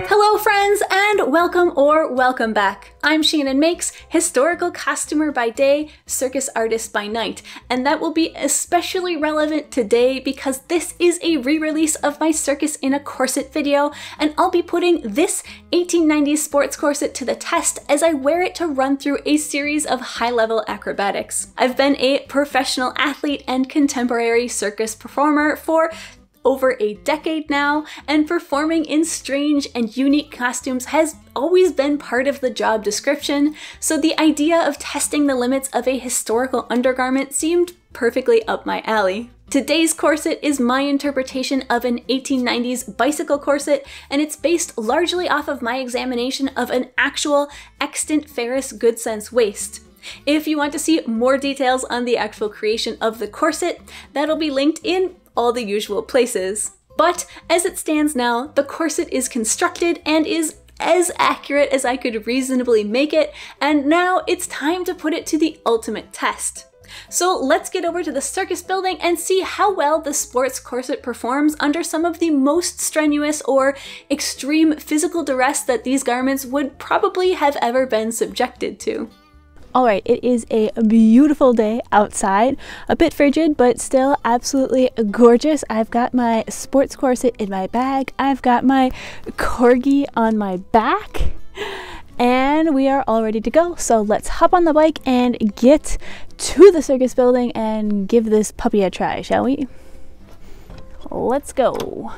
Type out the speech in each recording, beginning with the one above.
Hello friends, and welcome or welcome back. I'm Shannon Makes, historical costumer by day, circus artist by night, and that will be especially relevant today because this is a re-release of my Circus in a Corset video, and I'll be putting this 1890s sports corset to the test as I wear it to run through a series of high-level acrobatics. I've been a professional athlete and contemporary circus performer for over a decade now, and performing in strange and unique costumes has always been part of the job description, so the idea of testing the limits of a historical undergarment seemed perfectly up my alley. Today's corset is my interpretation of an 1890s bicycle corset, and it's based largely off of my examination of an actual extant Ferris good sense waist. If you want to see more details on the actual creation of the corset, that'll be linked in all the usual places. But as it stands now, the corset is constructed and is as accurate as I could reasonably make it, and now it's time to put it to the ultimate test. So let's get over to the Circus Building and see how well the sports corset performs under some of the most strenuous or extreme physical duress that these garments would probably have ever been subjected to. Alright, it is a beautiful day outside, a bit frigid, but still absolutely gorgeous. I've got my sports corset in my bag, I've got my corgi on my back, and we are all ready to go. So let's hop on the bike and get to the Circus Building and give this puppy a try, shall we? Let's go.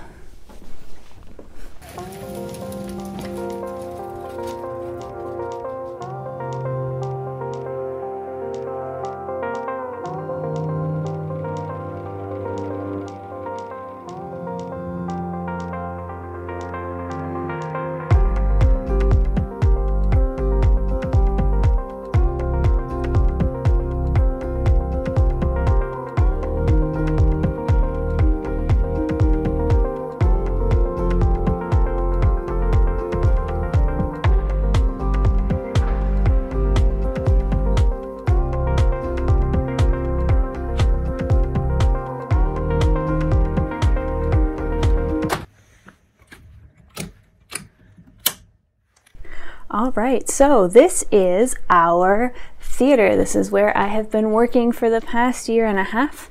All right, so this is our theater. This is where I have been working for the past year and a half,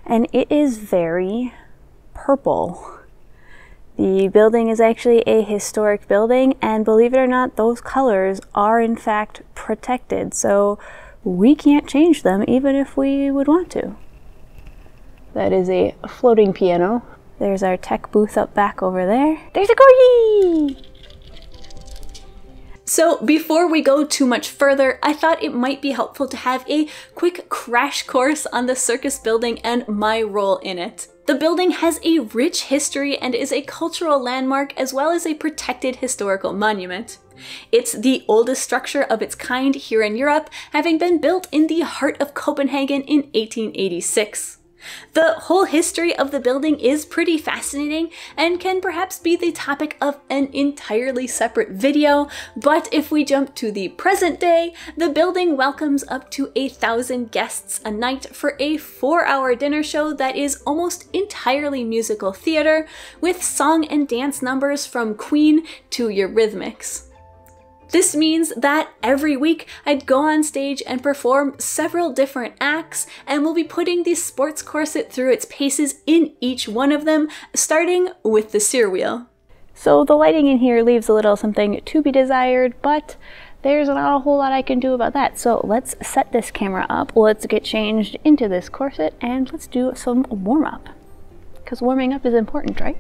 and it is very purple. The building is actually a historic building, and believe it or not, those colors are in fact protected, so we can't change them even if we would want to. That is a floating piano. There's our tech booth up back over there. There's a corgi! So before we go too much further, I thought it might be helpful to have a quick crash course on the Circus Building and my role in it. The building has a rich history and is a cultural landmark as well as a protected historical monument. It's the oldest structure of its kind here in Europe, having been built in the heart of Copenhagen in 1886. The whole history of the building is pretty fascinating and can perhaps be the topic of an entirely separate video, but if we jump to the present day, the building welcomes up to 1,000 guests a night for a 4-hour dinner show that is almost entirely musical theater, with song and dance numbers from Queen to Eurythmics. This means that every week I'd go on stage and perform several different acts, and we'll be putting the sports corset through its paces in each one of them, starting with the sear wheel. So the lighting in here leaves a little something to be desired, but there's not a whole lot I can do about that. So let's set this camera up, let's get changed into this corset, and let's do some warm-up. Because warming up is important, right?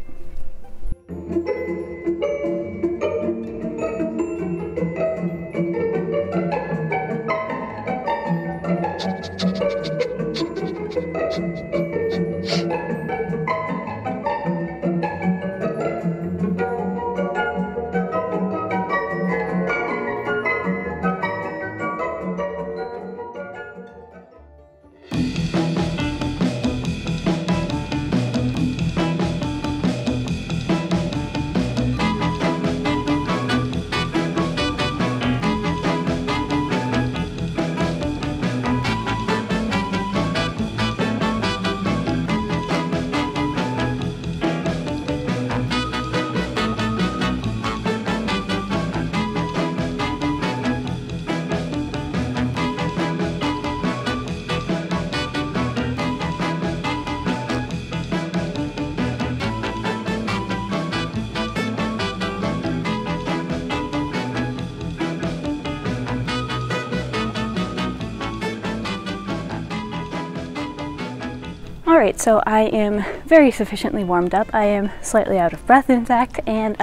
Alright, so I am very sufficiently warmed up. I am slightly out of breath, in fact, and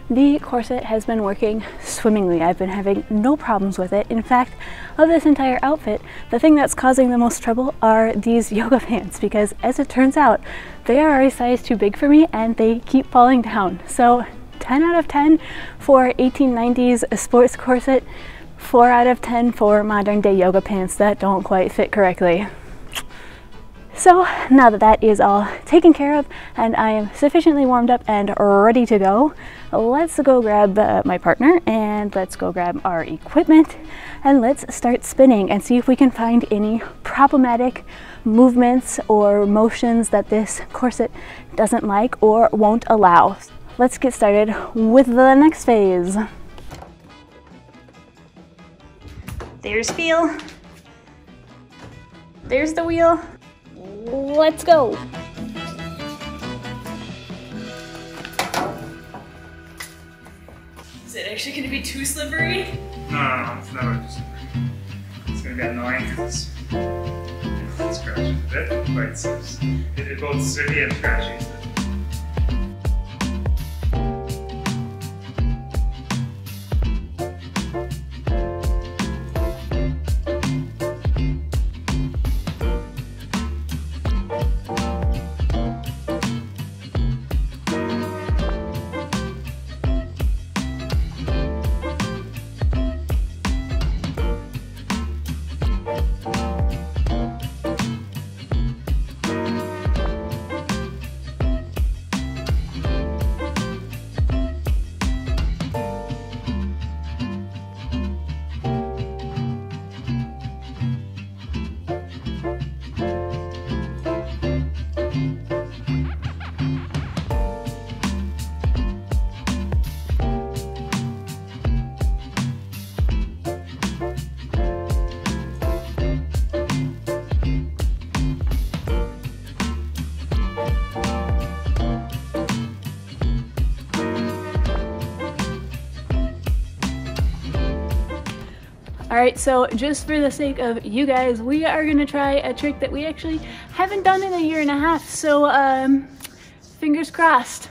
the corset has been working swimmingly. I've been having no problems with it. In fact, of this entire outfit, the thing that's causing the most trouble are these yoga pants, because as it turns out, they are a size too big for me and they keep falling down. So 10 out of 10 for 1890s sports corset, 4 out of 10 for modern day yoga pants that don't quite fit correctly. So now that that is all taken care of and I am sufficiently warmed up and ready to go, let's go grab my partner and let's go grab our equipment and let's start spinning and see if we can find any problematic movements or motions that this corset doesn't like or won't allow. Let's get started with the next phase. There's feel. There's the wheel. Let's go. Is it actually going to be too slippery? No, it's never too slippery. It's going to be annoying because it scratches a bit, but it both silly and scratchy. Alright, so just for the sake of you guys, we are going to try a trick that we actually haven't done in a year and a half, so fingers crossed.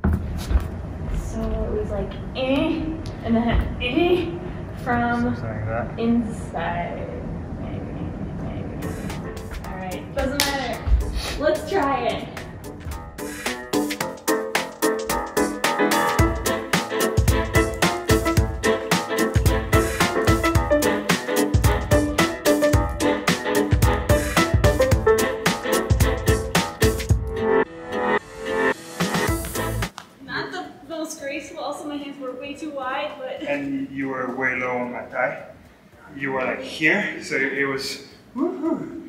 So it was like and then from like inside. Maybe. Alright, doesn't matter. Let's try it. Also, my hands were way too wide, but... And you were way low on my thigh. You were like here, so it was... Woohoo!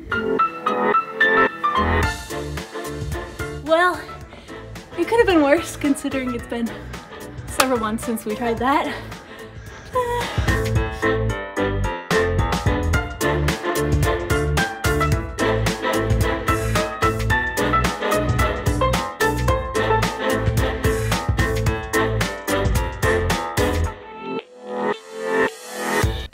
Well, it could have been worse considering it's been several months since we tried that.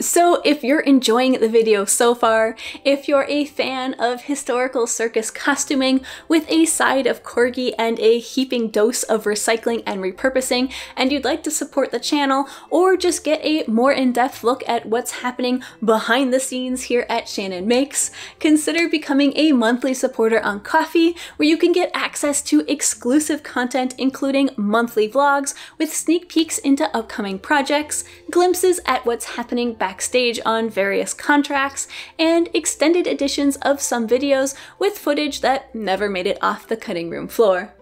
So if you're enjoying the video so far, if you're a fan of historical circus costuming with a side of corgi and a heaping dose of recycling and repurposing, and you'd like to support the channel or just get a more in-depth look at what's happening behind the scenes here at Shannon Makes, consider becoming a monthly supporter on Ko-fi, where you can get access to exclusive content including monthly vlogs with sneak peeks into upcoming projects, glimpses at what's happening backstage on various contracts, and extended editions of some videos with footage that never made it off the cutting room floor.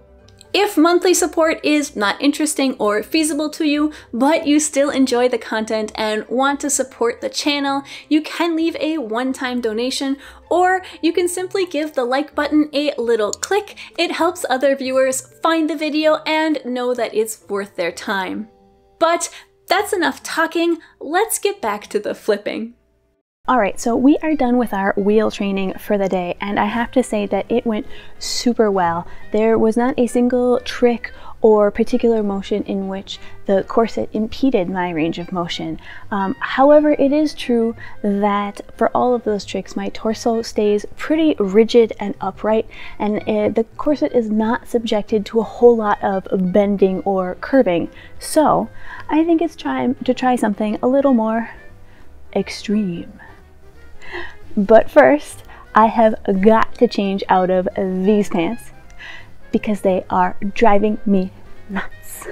If monthly support is not interesting or feasible to you, but you still enjoy the content and want to support the channel, you can leave a one-time donation, or you can simply give the like button a little click. It helps other viewers find the video and know that it's worth their time. But that's enough talking, let's get back to the flipping. Alright, so we are done with our wheel training for the day, and I have to say that it went super well. There was not a single trick or particular motion in which the corset impeded my range of motion. However, it is true that for all of those tricks, my torso stays pretty rigid and upright, and the corset is not subjected to a whole lot of bending or curving. So I think it's time to try something a little more extreme. But first, I have got to change out of these pants because they are driving me nuts.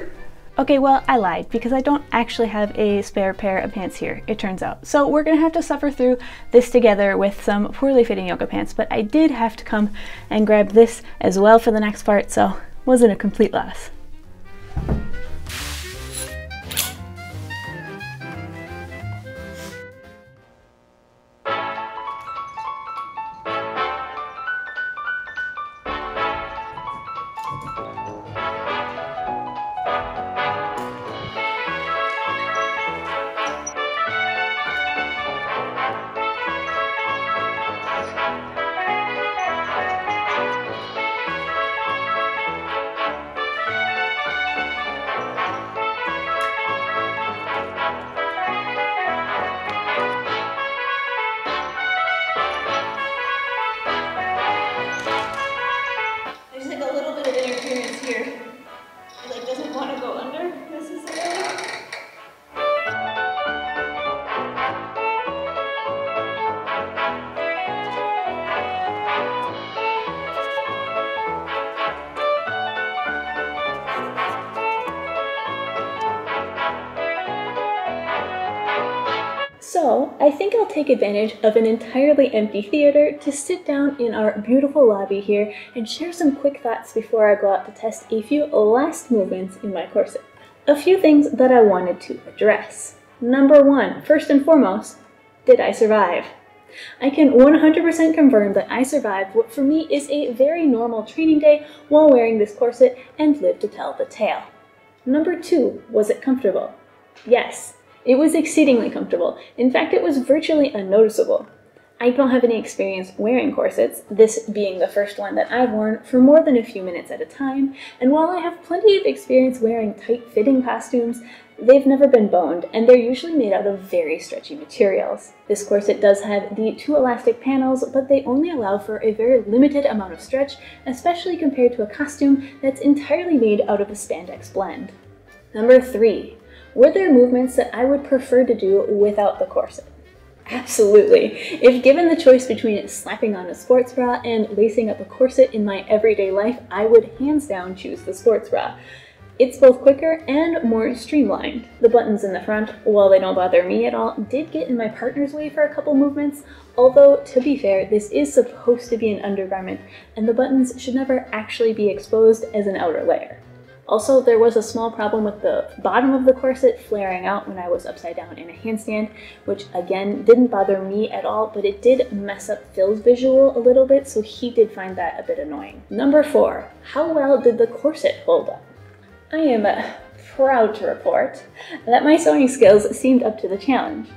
Okay, well, I lied because I don't actually have a spare pair of pants here, it turns out. So we're gonna have to suffer through this together with some poorly fitting yoga pants, but I did have to come and grab this as well for the next part, so it wasn't a complete loss. So I think I'll take advantage of an entirely empty theater to sit down in our beautiful lobby here and share some quick thoughts before I go out to test a few last movements in my corset. A few things that I wanted to address. Number one, first and foremost, did I survive? I can 100% confirm that I survived what for me is a very normal training day while wearing this corset and lived to tell the tale. Number two, was it comfortable? Yes. It was exceedingly comfortable. In fact, it was virtually unnoticeable. I don't have any experience wearing corsets, this being the first one that I've worn for more than a few minutes at a time, and while I have plenty of experience wearing tight-fitting costumes, they've never been boned, and they're usually made out of very stretchy materials. This corset does have the 2 elastic panels, but they only allow for a very limited amount of stretch, especially compared to a costume that's entirely made out of a spandex blend. Number 3. Were there movements that I would prefer to do without the corset? Absolutely. If given the choice between slapping on a sports bra and lacing up a corset in my everyday life, I would hands down choose the sports bra. It's both quicker and more streamlined. The buttons in the front, while they don't bother me at all, did get in my partner's way for a couple movements, although to be fair, this is supposed to be an undergarment, and the buttons should never actually be exposed as an outer layer. Also, there was a small problem with the bottom of the corset flaring out when I was upside down in a handstand, which again didn't bother me at all, but it did mess up Phil's visual a little bit, so he did find that a bit annoying. Number 4, how well did the corset hold up? I am proud to report that my sewing skills seemed up to the challenge.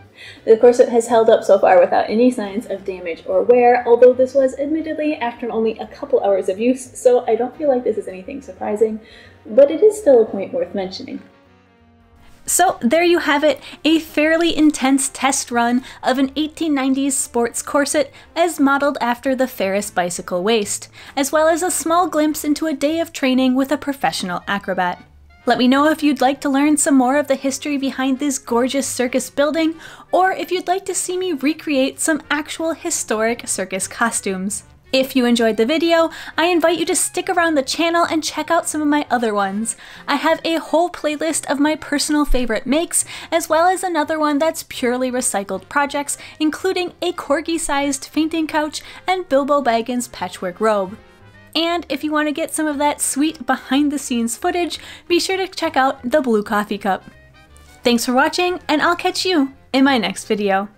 The corset has held up so far without any signs of damage or wear, although this was admittedly after only a couple hours of use, so I don't feel like this is anything surprising, but it is still a point worth mentioning. So there you have it, a fairly intense test run of an 1890s sports corset as modeled after the Ferris bicycle waist, as well as a small glimpse into a day of training with a professional acrobat. Let me know if you'd like to learn some more of the history behind this gorgeous circus building, or if you'd like to see me recreate some actual historic circus costumes. If you enjoyed the video, I invite you to stick around the channel and check out some of my other ones. I have a whole playlist of my personal favorite makes, as well as another one that's purely recycled projects, including a corgi-sized fainting couch and Bilbo Baggins' patchwork robe. And if you want to get some of that sweet behind-the-scenes footage, be sure to check out the blue coffee cup. Thanks for watching, and I'll catch you in my next video.